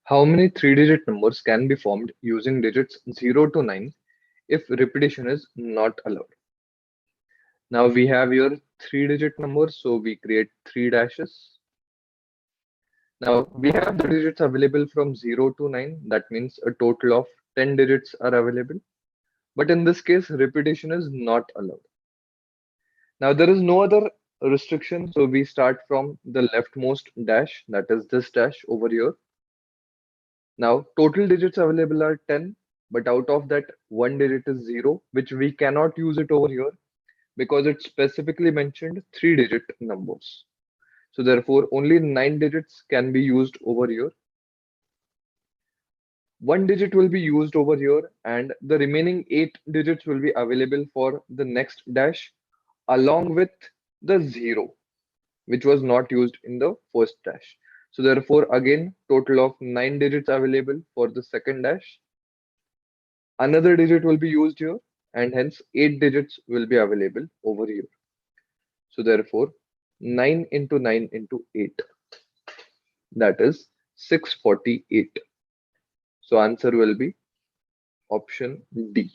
How many three-digit numbers can be formed using digits 0 to 9 if repetition is not allowed? Now we have your three-digit numbers, so we create three dashes. Now we have the digits available from 0 to 9. That means a total of 10 digits are available. But in this case, repetition is not allowed. Now there is no other restriction, so we start from the leftmost dash, that is this dash over here. Now total digits available are 10, but out of that one digit is 0, which we cannot use it over here because it specifically mentioned three-digit numbers. So therefore only 9 digits can be used over here. One digit will be used over here and the remaining 8 digits will be available for the next dash along with the 0, which was not used in the first dash. So therefore, again, total of 9 digits available for the second dash. Another digit will be used here, and hence 8 digits will be available over here. So therefore, 9 into 9 into 8, that is 648. So answer will be option D.